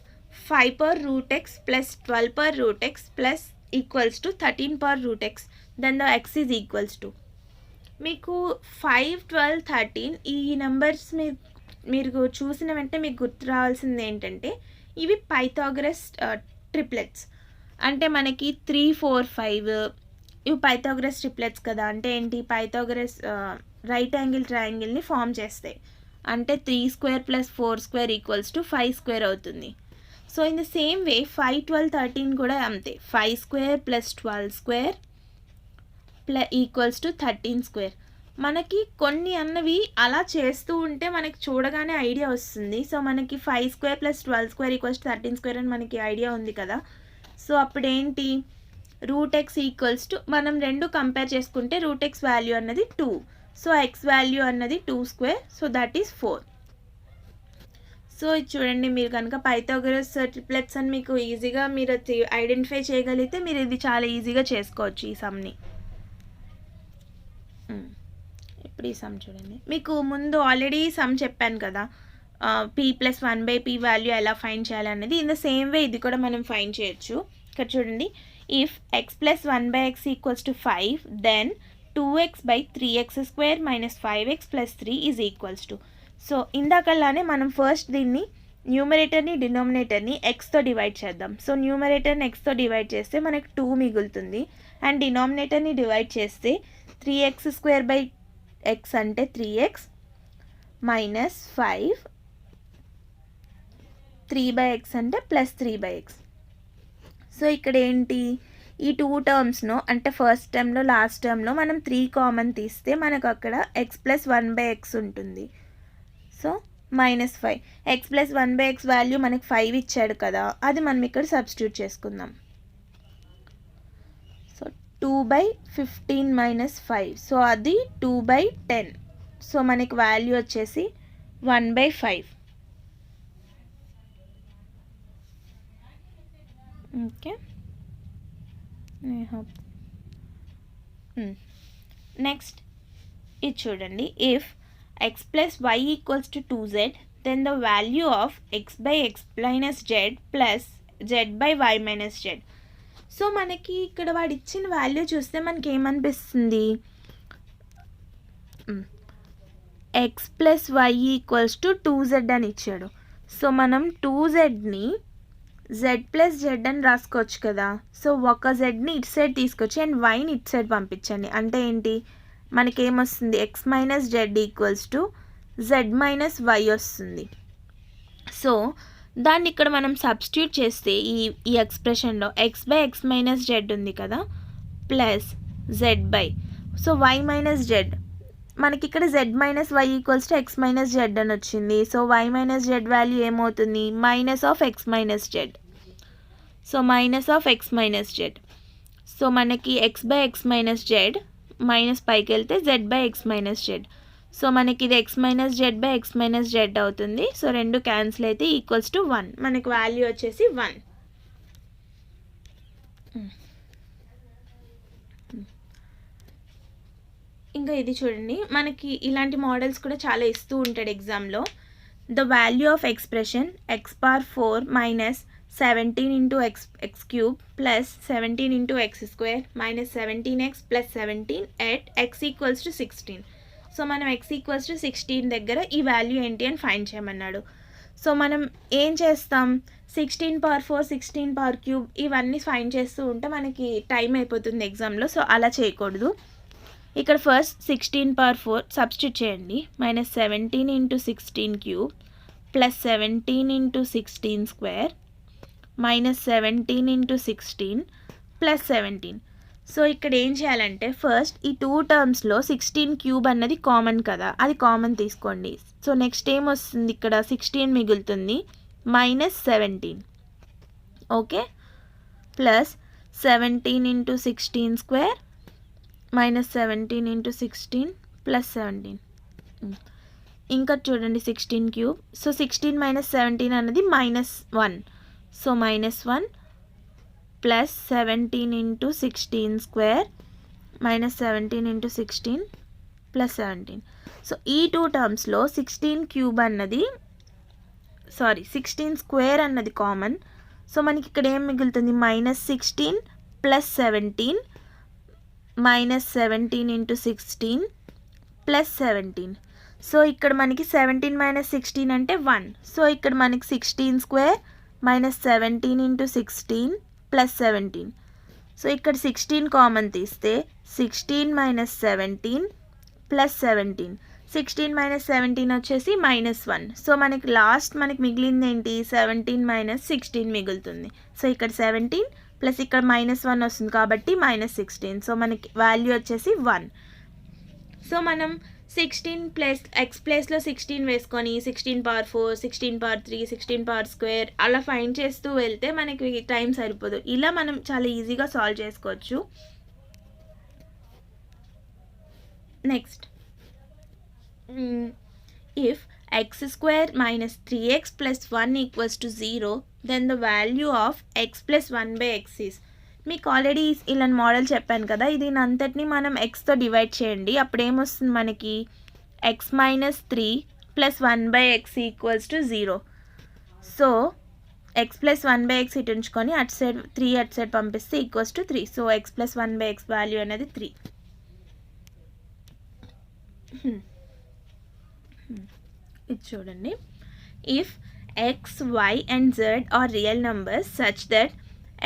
5/√x + 12/√x = 13/√x, then the x is equals to. మీకు 5, 12, 13 ఈ నెంబర్స్ మీరు చూసిన వెంటనే మీకు గుర్తు రావాల్సింది ఏంటంటే, ఇవి పైథాగరస్ ట్రిప్లెట్స్. అంటే మనకి 3, 4, 5 ఇవి పైథాగరస్ ట్రిప్లెట్స్ కదా. అంటే ఏంటి, పైథాగరస్ రైట్ యాంగిల్ ట్రయాంగిల్ని ఫామ్ చేస్తాయి. అంటే 3² + 4² = 5² అవుతుంది. సో ఇన్ ద సేమ్ వే 5, 12, 13 కూడా అంతే. 5² + 12² = 13². మనకి కొన్ని అన్నవి అలా చేస్తూ ఉంటే మనకి చూడగానే ఐడియా వస్తుంది. సో మనకి 5² + 12² = 13² అని మనకి ఐడియా ఉంది కదా. సో అప్పుడు ఏంటి, √x మనం రెండు కంపేర్ చేసుకుంటే √x వాల్యూ అన్నది 2. సో x వాల్యూ అన్నది 2². So that is 4. సో ఇది చూడండి, మీరు కనుక పైథాగరస్ ట్రిప్లెట్స్ అని మీకు ఈజీగా మీరు ఐడెంటిఫై చేయగలిగితే మీరు ఇది చాలా ఈజీగా చేసుకోవచ్చు ఈ సమ్ని. ఇప్పుడు ఈ సమ్ చూడండి, మీకు ముందు ఆల్రెడీ సమ్ చెప్పాను కదా, p + 1/p వాల్యూ ఎలా ఫైండ్ చేయాలనేది. ఇన్ ద సేమ్ వే ఇది కూడా మనం ఫైండ్ చేయొచ్చు. ఇక్కడ చూడండి, if x + 1/x = 5 then 2x/3x² - 5x + 3 = 2. So ఇందాకలానే మనం ఫస్ట్ దీన్ని న్యూమరేటర్ని డినామినేటర్ని xతో డివైడ్ చేద్దాం. సో న్యూమరేటర్ని xతో డివైడ్ చేస్తే మనకు 2 మిగులుతుంది. అండ్ డినామినేటర్ని డివైడ్ చేస్తే 3x² అంటే 3x -5 3/x అంటే +3/x. సో ఇక్కడ ఏంటి, ఈ 2 టర్మ్స్ను అంటే ఫస్ట్ టర్మ్లో లాస్ట్ టర్మ్లో మనం 3 కామన్ తీస్తే మనకు అక్కడ x + 1/x ఉంటుంది. సో -5, x + 1/x వాల్యూ మనకి 5 ఇచ్చాడు కదా, అది మనం ఇక్కడ సబ్స్టిట్యూట్ చేసుకుందాం. సో 2/15 - 5, సో అది 2/10. సో మనకి వాల్యూ వచ్చేసి 1/5. ఓకే, నెక్స్ట్ ఇది చూడండి, if x + y = 2z then the value of x/x - z plus z/y - z. So మనకి ఇక్కడ వాడు ఇచ్చిన వాల్యూ చూస్తే మనకి ఏమనిపిస్తుంది, x + y = 2z అని ఇచ్చాడు. సో మనం 2zని z + z అని రాసుకోవచ్చు కదా. సో ఒక zని ఇటు సైడ్ తీసుకొచ్చి అండ్ వైని ఇటు సైడ్ పంపించండి. అంటే ఏంటి, మనకేమొస్తుంది, x - z = z - y వస్తుంది. సో దాన్ని ఇక్కడ మనం సబ్స్టిట్యూట్ చేస్తే ఈ ఎక్స్ప్రెషన్లో x by x minus z ఉంది కదా, plus z by, so y minus z, మనకి ఇక్కడ z minus y equals to x minus z అని వచ్చింది. So y minus z value ఏమవుతుంది, minus of x minus z. So minus of x minus z. So మనకి x by x minus Z minus పైకి వెళ్తే Z by x minus z. So మనకి ఇది X minus Z by x minus Z అవుతుంది. So రెండు cancel అయితే equals to 1. మనకి value వచ్చేసి 1. ఇంకా ఇది చూడండి, మనకి ఇలాంటి మోడల్స్ కూడా చాలా ఇస్తూ ఉంటాడు ఎగ్జామ్లో. The value of expression X power 4 minus 17 into X cube plus 17 into X square minus 17x plus 17 at X equals to 16. So మనం ఎక్స్ ఈక్వల్స్ టు 16 దగ్గర ఈ వాల్యూ ఏంటి అని ఫైండ్ చేయమన్నాడు. సో మనం ఏం చేస్తాం, 16 పవర్ 4 16 పవర్ క్యూబ్ ఇవన్నీ ఫైండ్ చేస్తూ ఉంటే మనకి టైం అయిపోతుంది ఎగ్జామ్లో. సో అలా చేయకూడదు. ఇక్కడ ఫస్ట్ 16 పవర్ 4 సబ్స్టిట్యూట్ చేయండి, minus 17 into 16 cube plus 17 into 16 square minus 17 into 16 plus 17. So ఇక్కడ ఏం చేయాలంటే ఫస్ట్ ఈ 2 టర్మ్స్లో 16 క్యూబ్ అన్నది కామన్ కదా, అది కామన్ తీసుకోండి. సో నెక్స్ట్ ఏం వస్తుంది, ఇక్కడ 16 మిగులుతుంది, minus 17, okay, plus 17 into 16 square minus 17 into 16 plus 17. ఇంకా చూడండి 16 క్యూబ్. సో 16 మైనస్ 17 అనేది -1. So -1 plus 17 into 16 square minus 17 into 16 plus 17. So ఈ 2 టర్మ్స్లో 16 క్యూబ్ అన్నది 16 స్క్వేర్ అన్నది కామన్. సో మనకి ఇక్కడ ఏం మిగులుతుంది, -16 plus 17 minus 17 into 16 plus 17. So ఇక్కడ మనకి 17 మైనస్ 16 అంటే 1. సో ఇక్కడ మనకి 16 square minus 17 into 16 plus 17. So ఇక్కడ 16 కామన్ తీస్తే 16 మైనస్ 17 ప్లస్ 17. 16 మైనస్ 17 వచ్చేసి -1. సో మనకి లాస్ట్ మనకి మిగిలింది ఏంటి, 17 మైనస్ 16 మిగులుతుంది. సో ఇక్కడ 17 ప్లస్ ఇక్కడ -1 వస్తుంది కాబట్టి -16. సో మనకి వాల్యూ వచ్చేసి 1. సో మనం 16 ప్లస్ ఎక్స్ ప్లేస్లో 16 వేసుకొని 16 పవర్ 4 16 పవర్ 3 16 పవర్ స్క్వేర్ అలా ఫైండ్ చేస్తూ వెళ్తే మనకి టైం సరిపోదు. ఇలా మనం చాలా ఈజీగా సాల్వ్ చేసుకోవచ్చు. Next, if x square minus 3x plus 1 equals to 0, then the value of x plus 1 by x is. మీకు ఆల్రెడీ ఇలాంటి మోడల్ చెప్పాను కదా, ఇది అంతటిని మనం ఎక్స్తో డివైడ్ చేయండి. అప్పుడు ఏమొస్తుంది మనకి, x minus 3 plus 1 by x equals to 0. So x plus 1 by x ఇటు ఉంచుకొని అటు సైడ్ 3 అటు సైడ్ పంపిస్తే equals to 3. So x plus 1 by x value అనేది 3. ఇది చూడండి, if x y and z are real numbers such that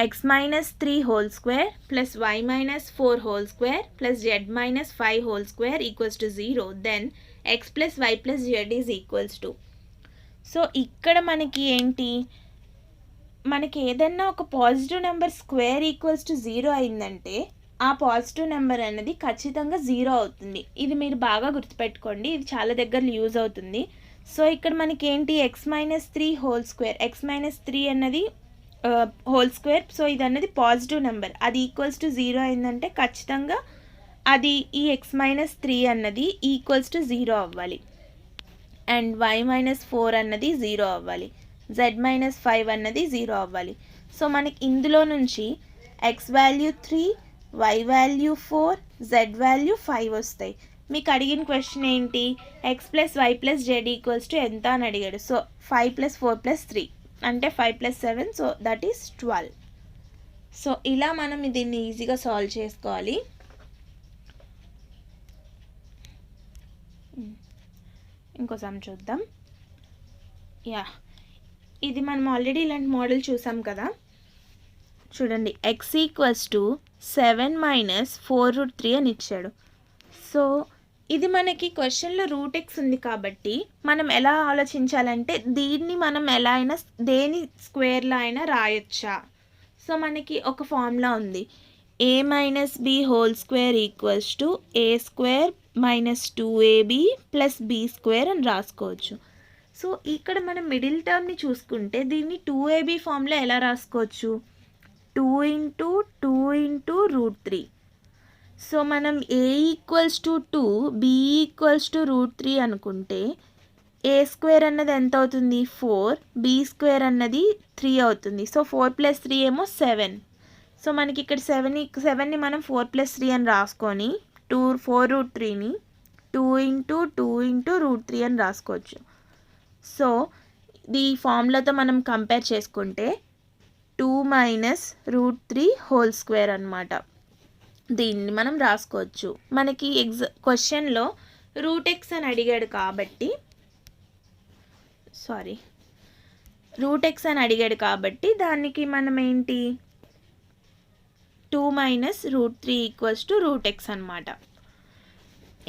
x minus 3 whole square plus y minus 4 whole square plus z minus 5 whole square equals to 0, then x plus y plus z is equals to. So ఇక్కడ మనకి ఏంటి, మనకి ఏదన్నా ఒక positive number square equals to 0 అయిందంటే ఆ positive number అనేది ఖచ్చితంగా 0 అవుతుంది. ఇది మీరు బాగా గుర్తుపెట్టుకోండి, ఇది చాలా దగ్గర యూజ్ అవుతుంది. సో ఇక్కడ మనకి ఏంటి, X minus 3 whole square, X minus 3 అన్నది హోల్ స్క్వేర్. సో ఇది అన్నది పాజిటివ్ నెంబర్, అది ఈక్వల్స్ టు 0 అయిందంటే ఖచ్చితంగా అది ఈ ఎక్స్ మైనస్ 3 అన్నది ఈక్వల్స్ టు 0 అవ్వాలి. అండ్ వై మైనస్ 4 అన్నది 0 అవ్వాలి, జెడ్ మైనస్ 5 అన్నది 0 అవ్వాలి. సో మనకి ఇందులో నుంచి x value 3, y value 4, z value 5 వస్తాయి. మీకు అడిగిన క్వశ్చన్ ఏంటి, x plus y plus z equals to ఎంత అని అడిగాడు. సో 5 ప్లస్ 4 ప్లస్ 3 అంటే 5 plus 7, so that is 12. So ఇలా మనం దీన్ని ఈజీగా సాల్వ్ చేసుకోవాలి. ఇంకో సమ్ చూద్దాం. ఇది మనం ఆల్రెడీ ఇలాంటి మోడల్ చూసాం కదా. చూడండి, ఎక్స్ ఈక్వల్స్ టు 7 మైనస్ 4√3 అని ఇచ్చాడు. సో ఇది మనకి క్వశ్చన్లో రూట్ ఎక్స్ ఉంది కాబట్టి మనం ఎలా ఆలోచించాలంటే దీన్ని మనం ఎలా అయినా దేని స్క్వేర్లో అయినా రాయొచ్చా. సో మనకి ఒక ఫార్ములా ఉంది, a minus b whole square equals to A square minus 2ab plus b square అని రాసుకోవచ్చు. సో ఇక్కడ మనం మిడిల్ టర్మ్ని చూసుకుంటే దీన్ని 2ab ఫామ్లో ఎలా రాసుకోవచ్చు, 2 ఇంటూ 2 ఇంటూ రూట్ 3. సో మనం a equals to 2 b equals to root 3 అనుకుంటే ఏ స్క్వేర్ అన్నది ఎంత అవుతుంది 4, బి స్క్వేర్ అన్నది 3 అవుతుంది. సో 4 + 3 ఏమో 7. సో మనకి ఇక్కడ 7ని మనం 4 + 3 అని రాసుకొని 4√3ని 2 ఇంటూ 2 ఇంటూ రూట్ 3 అని రాసుకోవచ్చు. సో ఈ ఫార్ములాతో మనం కంపేర్ చేసుకుంటే 2 మైనస్ రూట్ 3 హోల్ స్క్వేర్ అనమాట. దీన్ని మనం రాసుకోవచ్చు. మనకి క్వశ్చన్లో రూట్ ఎక్స్ అని అడిగాడు కాబట్టి దానికి మనం ఏంటి 2 minus root 3 equals to root x అనమాట.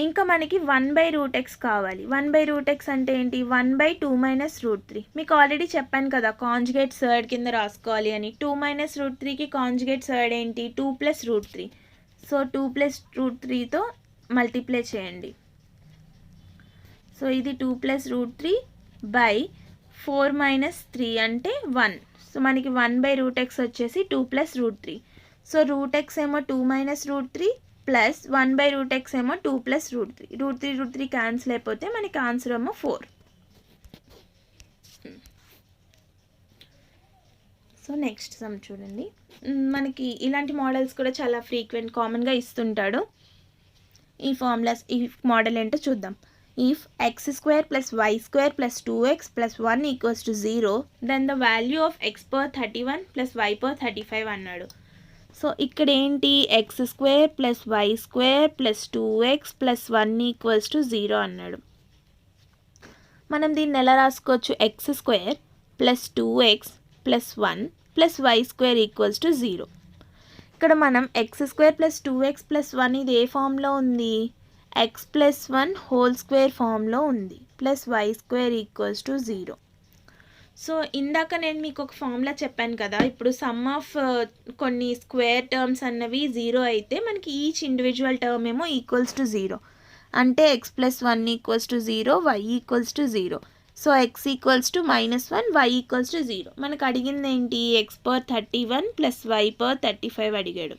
ఇంకా మనకి 1/√x కావాలి. 1/√x అంటే ఏంటి, 1/2 మైనస్ రూట్ 3. మీకు ఆల్రెడీ చెప్పాను కదా కాంజుగేట్ సర్డ్ కింద రాసుకోవాలి అని. 2 మైనస్ రూట్ 3కి కాంజుగేట్ సర్డ్ ఏంటి 2 + √3. సో 2 + √3తో మల్టిప్లై చేయండి. సో ఇది 2 + √3 బై 4 మైనస్ 3 అంటే 1. సో మనకి 1/√x వచ్చేసి 2 + √3. సో రూట్ ఎక్స్ ఏమో 2 మైనస్ రూట్ 3 ప్లస్ 1/√x ఏమో 2 + √3. రూట్ 3 క్యాన్సిల్ అయిపోతే మనకి ఆన్సర్ ఏమో 4. సో నెక్స్ట్ సమ్ చూడండి. మనకి ఇలాంటి మోడల్స్ కూడా చాలా కామన్గా ఇస్తుంటాడు. ఈ ఫార్ములాస్ ఈ మోడల్ ఏంటో చూద్దాం. If x² + y² + 2x + 1 = 0 then the value of x/31 + y/35 అన్నాడు. సో ఇక్కడ ఏంటి x² + y² + 2x + 1 = 0 అన్నాడు. మనం దీన్ని ఎలా రాసుకోవచ్చు, x² + 2x + 1 + y² = 0. ఇక్కడ మనం x² + 2x + 1 ఇది ఏ ఫామ్లో ఉంది, x + 1 హోల్ స్క్వేర్ ఫామ్లో ఉంది, ప్లస్ y² = 0. సో ఇందాక నేను మీకు ఒక ఫార్ములా చెప్పాను కదా, ఇప్పుడు సమ్ ఆఫ్ కొన్ని స్క్వేర్ టర్మ్స్ అన్నవి 0 అయితే మనకి ఈచ్ ఇండివిజువల్ టర్మ్ ఏమో ఈక్వల్స్ టు 0. అంటే x + 1 = 0, y = 0. So x = -1, y = 0. మనకు అడిగింది ఏంటి, x/31 + y/35 అడిగాడు.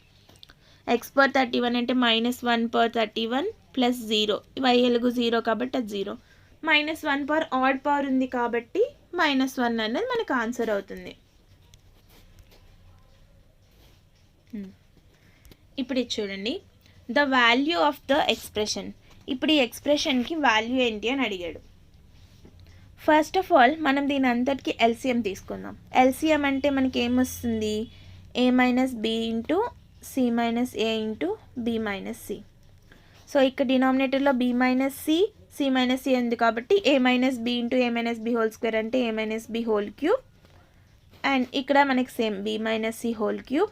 x/31 అంటే -1/31 + 0, y ఎలుగు 0 కాబట్టి అది 0. -1 ఆడ్ పవర్ ఉంది కాబట్టి -1 అనేది మనకు ఆన్సర్ అవుతుంది. ఇప్పుడు ఇది చూడండి, the value of the expression. ఇప్పుడు ఈ ఎక్స్ప్రెషన్కి వాల్యూ ఏంటి అని అడిగాడు. ఫస్ట్ ఆఫ్ ఆల్ మనం దీని అంతటికి ఎల్సిఎం తీసుకుందాం. ఎల్సిఎం అంటే మనకి ఏమొస్తుంది, a - b into c - a into b - c. So ఇక్కడ డినామినేటర్లో b - c, c - c ఉంది కాబట్టి a - b into a - b whole square అంటే a - b whole cube. And ఇక్కడ మనకి same b - c whole cube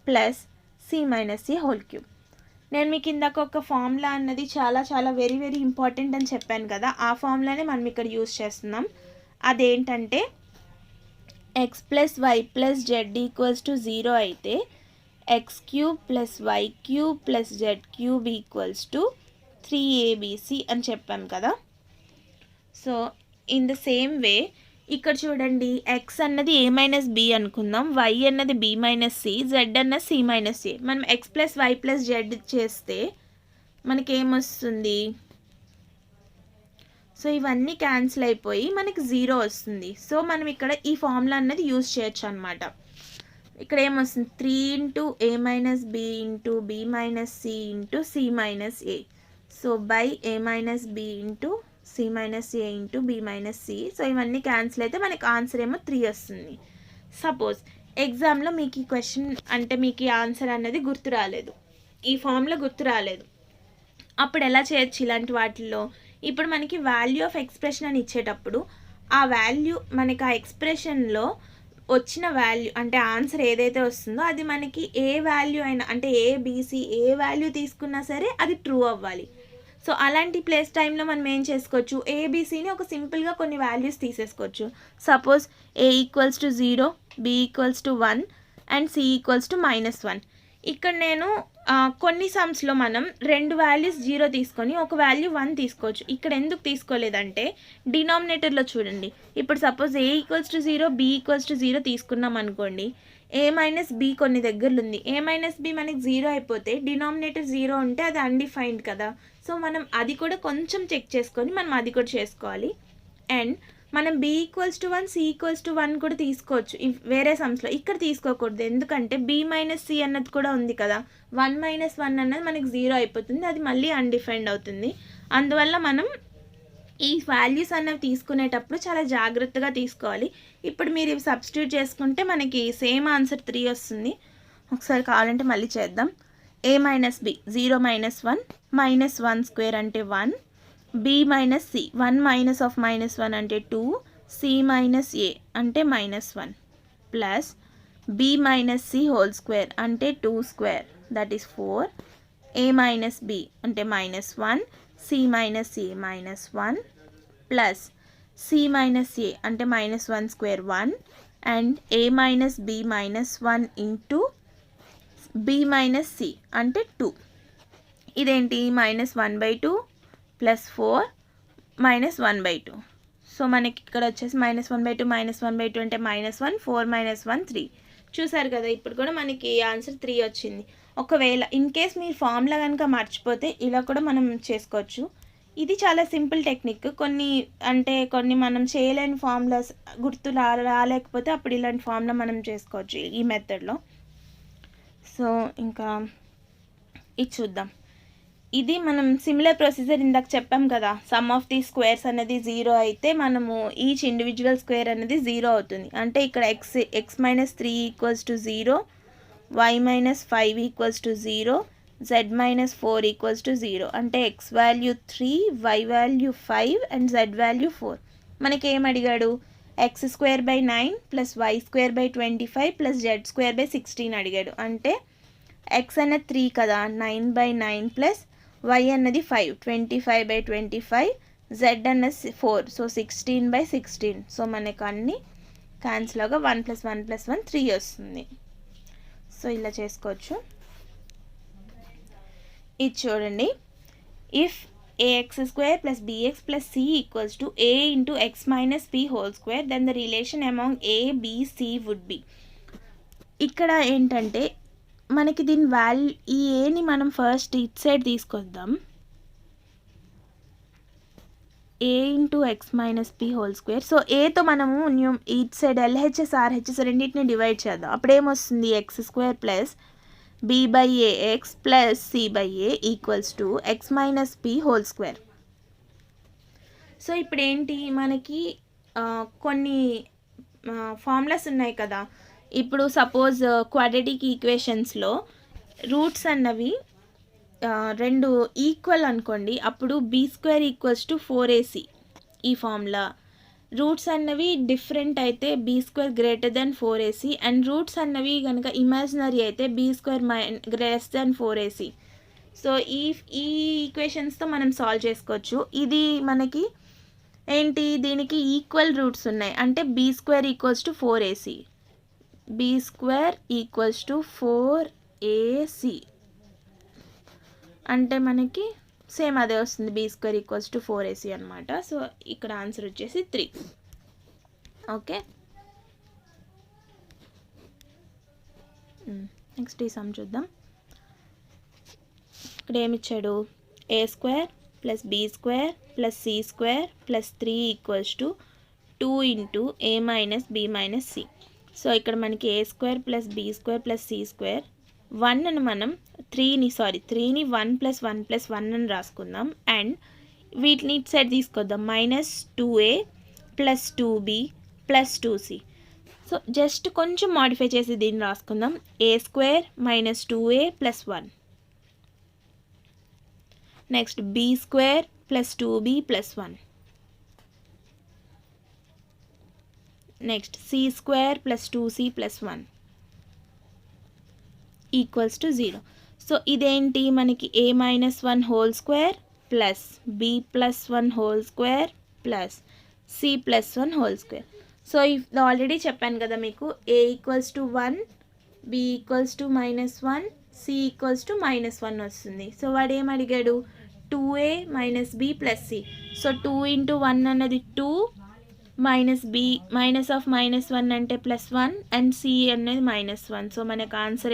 plus c - c whole cube. నేను మీకు ఇందాక ఒక ఫార్ములా అన్నది చాలా వెరీ ఇంపార్టెంట్ అని చెప్పాను కదా, ఆ ఫార్ములానే మనం ఇక్కడ యూస్ చేస్తున్నాం. అదేంటంటే x + y + z = 0 అయితే x³ + y³ + z³ = 3abc అని చెప్పాం కదా. సో ఇన్ ద సేమ్ వే ఇక్కడ చూడండి, x అన్నది a - b అనుకుందాం, y అన్నది b - c, z అన్నది c - a. మనం x + y + z చేస్తే మనకేమొస్తుంది, సో ఇవన్నీ క్యాన్సిల్ అయిపోయి మనకి 0 వస్తుంది. సో మనం ఇక్కడ ఈ ఫార్ములా అన్నది యూజ్ చేయొచ్చు అనమాట. ఇక్కడ ఏమొస్తుంది, 3 × a - b into b - c into c - a. So by a - b into c - a into b - c. So ఇవన్నీ క్యాన్సిల్ అయితే మనకి ఆన్సర్ ఏమో 3 వస్తుంది. సపోజ్ ఎగ్జామ్లో మీకు ఈ క్వశ్చన్ అంటే మీకు ఈ ఆన్సర్ అన్నది గుర్తు రాలేదు, ఈ ఫామ్లో గుర్తు రాలేదు, అప్పుడు ఎలా చేయొచ్చు ఇలాంటి వాటిల్లో. ఇప్పుడు మనకి వాల్యూ ఆఫ్ ఎక్స్ప్రెషన్ అని ఇచ్చేటప్పుడు ఆ వాల్యూ మనకి ఆ ఎక్స్ప్రెషన్లో వచ్చిన వాల్యూ అంటే ఆన్సర్ ఏదైతే వస్తుందో అది మనకి ఏ వాల్యూ అయినా అంటే ఏబిసి ఏ వాల్యూ తీసుకున్నా సరే అది ట్రూ అవ్వాలి. సో అలాంటి ప్లేస్ టైంలో మనం ఏం చేసుకోవచ్చు, ఏబీసీని ఒక సింపుల్గా కొన్ని వాల్యూస్ తీసేసుకోవచ్చు. Suppose a equals to 0, b equals to 1 and c equals to -1. ఇక్కడ నేను కొన్ని సమ్స్లో మనం 2 వాల్యూస్ 0 తీసుకొని ఒక వాల్యూ 1 తీసుకోవచ్చు. ఇక్కడ ఎందుకు తీసుకోలేదంటే డినామినేటర్లో చూడండి. ఇప్పుడు suppose a equals to 0, b equals to 0 తీసుకున్నాం అనుకోండి, ఏ మైనస్ బి కొన్ని దగ్గరలో ఉంది. ఏ మైనస్ బి మనకి 0 అయిపోతే డినామినేటర్ 0 ఉంటే అది అన్డిఫైన్డ్ కదా. సో మనం అది కూడా కొంచెం చెక్ చేసుకొని మనం అది కూడా చేసుకోవాలి. అండ్ మనం b equals to 1, c equals to 1 కూడా తీసుకోవచ్చు వేరే సమ్స్లో. ఇక్కడ తీసుకోకూడదు, ఎందుకంటే బి మైనస్ సి అన్నది కూడా ఉంది కదా. 1 - 1 అన్నది మనకి 0 అయిపోతుంది, అది మళ్ళీ అన్డిఫైన్డ్ అవుతుంది. అందువల్ల మనం ఈ వాల్యూస్ అన్నవి తీసుకునేటప్పుడు చాలా జాగ్రత్తగా తీసుకోవాలి. ఇప్పుడు మీరు ఇవి సబ్స్టిట్యూట్ చేసుకుంటే మనకి సేమ్ ఆన్సర్ 3 వస్తుంది. ఒకసారి కావాలంటే మళ్ళీ చేద్దాం. ఏ మైనస్ బి 0 - 1 -1 స్క్వేర్ అంటే 1, b minus c 1 minus of -1 అంటే 2, సి మైనస్ ఏ అంటే -1 plus b minus c whole square అంటే 2 square that is 4, a minus b అంటే -1, c minus a -1 plus c minus a అంటే -1 square 1 and a minus b -1 into b minus c అంటే 2. ఇదేంటి -1/2 plus 4 -1/2. So మనకి ఇక్కడ వచ్చేసి -1/2 -1/2 అంటే -1, 4 - 1 3. చూసారు కదా, ఇప్పుడు కూడా మనకి ఆన్సర్ 3 వచ్చింది. ఒకవేళ ఇన్ కేస్ మీరు ఫార్ములా కనుక మర్చిపోతే ఇలా కూడా మనం చేసుకోవచ్చు. ఇది చాలా సింపుల్ టెక్నిక్. కొన్ని మనం చేయలేని ఫార్ములాస్ గుర్తు రాలేకపోతే అప్పుడు ఇలాంటి ఫార్ములా మనం చేసుకోవచ్చు ఈ మెథడ్లో. సో ఇంకా ఇది చూద్దాం. ఇది మనం సిమిలర్ ప్రొసీజర్ ఇందాక చెప్పాం కదా, సమ్ ఆఫ్ ది స్క్వేర్స్ అనేది 0 అయితే మనము ఈచ్ ఇండివిజువల్ స్క్వేర్ అనేది 0 అవుతుంది. అంటే ఇక్కడ x - 3 = 0, y - 5 = 0, z - 4 = 0. అంటే x value 3, y value 5 and z value 4. మనకి ఏం అడిగాడు, x²/9 + y²/25 + z²/16 అడిగాడు. అంటే x అనేది 3 కదా, 9/9 ప్లస్ y అన్నది 5, 25/25, z అన్నది 4, సో 16/16. సో మనకు అన్ని క్యాన్సిల్ అవగా 1 + 1 + 1 3 వస్తుంది. సో ఇలా చేసుకోవచ్చు. ఇది చూడండి, if ax² + bx + c = a × x - p whole square then the relation among a, b, c would be. ఇక్కడ ఏంటంటే మనకి దీని ఈ ఏని మనం ఫస్ట్ ఇట్ సైడ్ తీసుకొద్దాం. a × x - p whole square. So ఏతో మనము ఇట్ సైడ్ LHS RHS రెండింటిని డివైడ్ చేద్దాం. అప్పుడు ఏమొస్తుంది, x² + b/ax + c/a = x - p whole square. So ఇప్పుడు ఏంటి, మనకి కొన్ని ఫార్ములాస్ ఉన్నాయి కదా. ఇప్పుడు సపోజ్ క్వాడ్రాటిక్ ఈక్వేషన్స్లో రూట్స్ అన్నవి 2 ఈక్వల్ అనుకోండి, అప్పుడు b² = 4ac ఈ ఫార్ములా. రూట్స్ అన్నవి డిఫరెంట్ అయితే b² > 4ac అండ్ రూట్స్ అన్నవి కనుక ఇమాజినరీ అయితే b² < 4ac. సో ఈ ఈక్వేషన్స్తో మనం సాల్వ్ చేసుకోవచ్చు. ఇది మనకి ఏంటి, దీనికి ఈక్వల్ రూట్స్ ఉన్నాయి. అంటే b² = 4ac, b² = 4ac అంటే మనకి సేమ్ అదే వస్తుంది, b² = 4ac అనమాట. సో ఇక్కడ ఆన్సర్ వచ్చేసి 3. ఓకే, నెక్స్ట్ ఈ సమ్ చూద్దాం. ఇక్కడ ఏమి ఇచ్చాడు, a² + b² + c² + 3 = 2 × a - b - c. So ఇక్కడ మనకి a² + b² + c², 1 అని మనం 3ని 1 + 1 + 1 అని రాసుకుందాం. అండ్ వీటిని ఇటు సైడ్ తీసుకొద్దాం, -2a + 2b + 2c. So just కొంచెం మాడిఫై చేసి దీన్ని రాసుకుందాం, a² - 2a + 1, next b² + 2b + 1, next c² + 2c + 1 = 0. So ఇదేంటి, మనకి a - 1 whole square plus b plus 1 whole square plus c plus 1 whole square. So ఇది already చెప్పాను కదా మీకు, a equals to 1, b equals to -1, c equals to -1 వస్తుంది. So వాడు ఏం అడిగాడు, 2a minus b plus c. So 2 × 1 అన్నది 2 minus B minus of -1 అంటే +1 అండ్ సి అనేది -1. సో మనకు ఆన్సర్